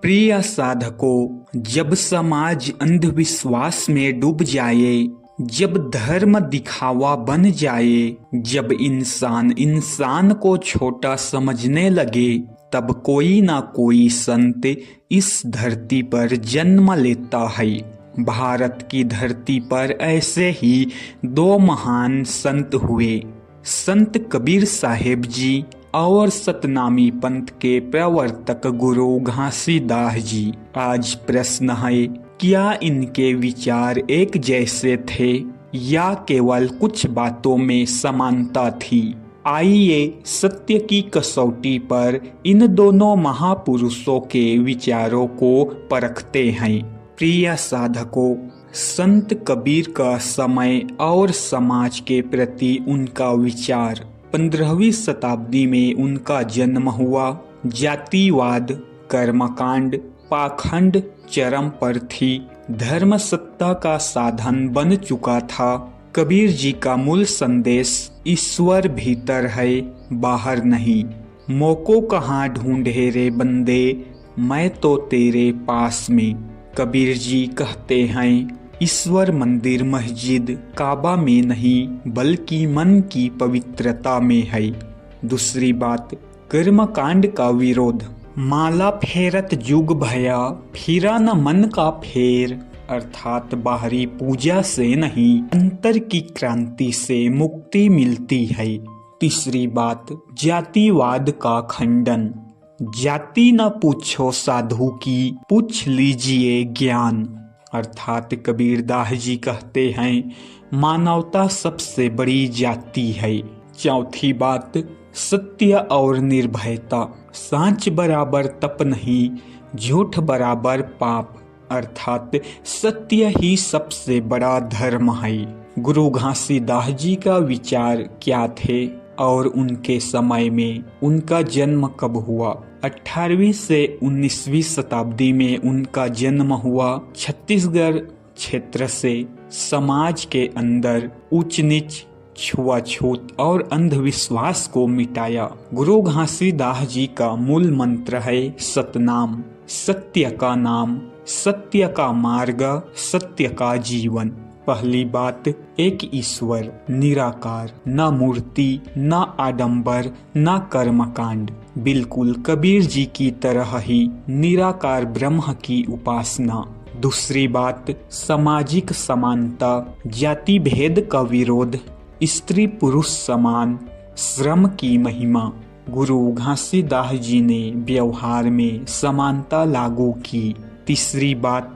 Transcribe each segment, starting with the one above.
प्रिय साधकों, जब समाज अंधविश्वास में डूब जाए, जब धर्म दिखावा बन जाए, जब इंसान इंसान को छोटा समझने लगे, तब कोई ना कोई संत इस धरती पर जन्म लेता है। भारत की धरती पर ऐसे ही दो महान संत हुए, संत कबीर साहेब जी और सतनामी पंथ के प्रवर्तक गुरु घासीदास जी। आज प्रश्न है, क्या इनके विचार एक जैसे थे या केवल कुछ बातों में समानता थी? आइए सत्य की कसौटी पर इन दोनों महापुरुषों के विचारों को परखते हैं। प्रिय साधकों, संत कबीर का समय और समाज के प्रति उनका विचार। 15वीं शताब्दी में उनका जन्म हुआ। जातिवाद, कर्मकांड, पाखंड चरम पर थी। धर्म सत्ता का साधन बन चुका था। कबीर जी का मूल संदेश ईश्वर भीतर है, बाहर नहीं। मोको कहाँ ढूंढे रे बंदे, मैं तो तेरे पास में। कबीर जी कहते हैं, ईश्वर मंदिर मस्जिद काबा में नहीं, बल्कि मन की पवित्रता में है। दूसरी बात, कर्मकांड का विरोध। माला फेरत जुग भया, फिरा न मन का फेर। अर्थात बाहरी पूजा से नहीं, अंतर की क्रांति से मुक्ति मिलती है। तीसरी बात, जातिवाद का खंडन। जाति न पूछो साधु की, पूछ लीजिए ज्ञान। अर्थात कबीरदास जी कहते हैं, मानवता सबसे बड़ी जाति है। चौथी बात, सत्य और निर्भयता। सांच बराबर तप नहीं, झूठ बराबर पाप। अर्थात सत्य ही सबसे बड़ा धर्म है। गुरु घासीदास जी का विचार क्या थे और उनके समय में उनका जन्म कब हुआ? 18वीं से 19वीं शताब्दी में उनका जन्म हुआ। छत्तीसगढ़ क्षेत्र से समाज के अंदर ऊंच नीच, छुआछूत और अंधविश्वास को मिटाया। गुरु घासीदास जी का मूल मंत्र है सतनाम। सत्य का नाम, सत्य का मार्ग, सत्य का जीवन। पहली बात, एक ईश्वर निराकार, न मूर्ति, न आडंबर, न कर्मकांड। बिल्कुल कबीर जी की तरह ही निराकार ब्रह्म की उपासना। दूसरी बात, सामाजिक समानता, जाति भेद का विरोध, स्त्री पुरुष समान, श्रम की महिमा। गुरु घासीदास जी ने व्यवहार में समानता लागू की। तीसरी बात,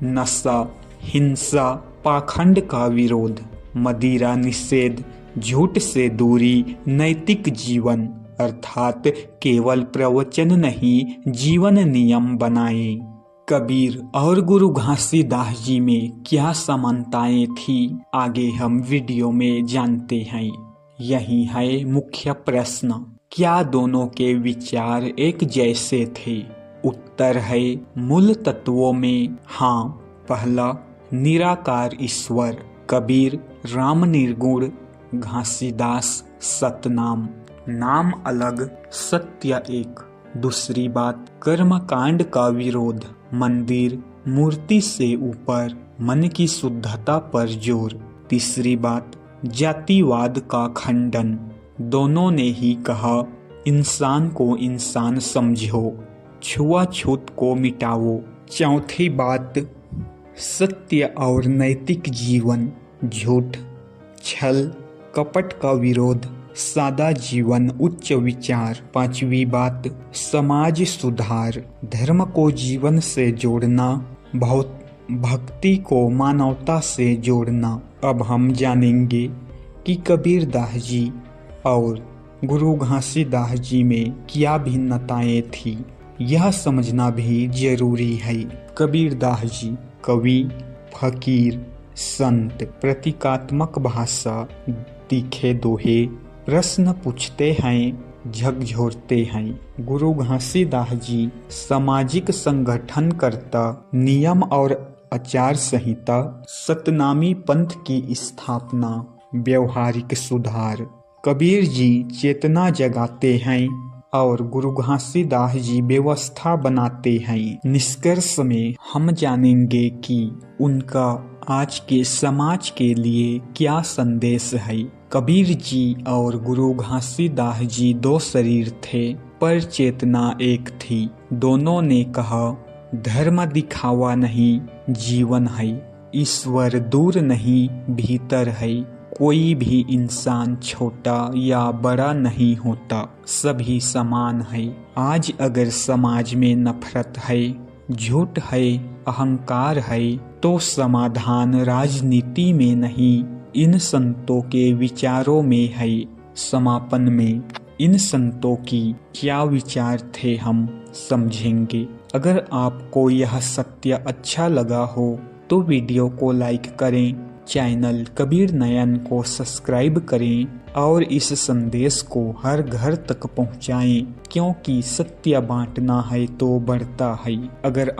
नशा, हिंसा, पाखंड का विरोध, मदिरा निषेध, झूठ से दूरी, नैतिक जीवन। अर्थात केवल प्रवचन नहीं, जीवन नियम बनाए। कबीर और गुरु घासीदास जी में क्या समानताएं थी, आगे हम वीडियो में जानते हैं। यही है मुख्य प्रश्न, क्या दोनों के विचार एक जैसे थे? उत्तर है, मूल तत्वों में हाँ। पहला, निराकार ईश्वर। कबीर राम निर्गुण, घासीदास सतनाम। नाम अलग, सत्य एक। दूसरी बात, कर्मकांड का विरोध। मंदिर, मूर्ति से ऊपर, मन की शुद्धता पर जोर। तीसरी बात, जातिवाद का खंडन। दोनों ने ही कहा, इंसान को इंसान समझो, छुआछूत को मिटाओ। चौथी बात, सत्य और नैतिक जीवन। झूठ, छल, कपट का विरोध, सादा जीवन, उच्च विचार। पांचवी बात, समाज सुधार। धर्म को जीवन से जोड़ना, भक्ति को मानवता से जोड़ना। अब हम जानेंगे कि कबीरदास जी और गुरु घासीदास जी में क्या भिन्नताएं थी। यह समझना भी जरूरी है। कबीरदास जी कवि, फकीर, संत, प्रतीकात्मक भाषा, तीखे दोहे, प्रश्न पूछते हैं, झकझोरते हैं। गुरु घासीदास जी सामाजिक संगठन करता, नियम और आचार संहिता, सतनामी पंथ की स्थापना, व्यवहारिक सुधार। कबीर जी चेतना जगाते हैं और गुरु घासीदास जी व्यवस्था बनाते हैं। निष्कर्ष में हम जानेंगे कि उनका आज के समाज के लिए क्या संदेश है। कबीर जी और गुरु घासीदास जी दो शरीर थे, पर चेतना एक थी। दोनों ने कहा, धर्म दिखावा नहीं, जीवन है। ईश्वर दूर नहीं, भीतर है। कोई भी इंसान छोटा या बड़ा नहीं होता, सभी समान है। आज अगर समाज में नफरत है, झूठ है, अहंकार है, तो समाधान राजनीति में नहीं, इन संतों के विचारों में है। समापन में इन संतों की क्या विचार थे हम समझेंगे। अगर आपको यह सत्य अच्छा लगा हो तो वीडियो को लाइक करें, चैनल कबीर नयन को सब्सक्राइब करें और इस संदेश को हर घर तक पहुंचाएं, क्योंकि सत्य बांटना है तो बढ़ता है। अगर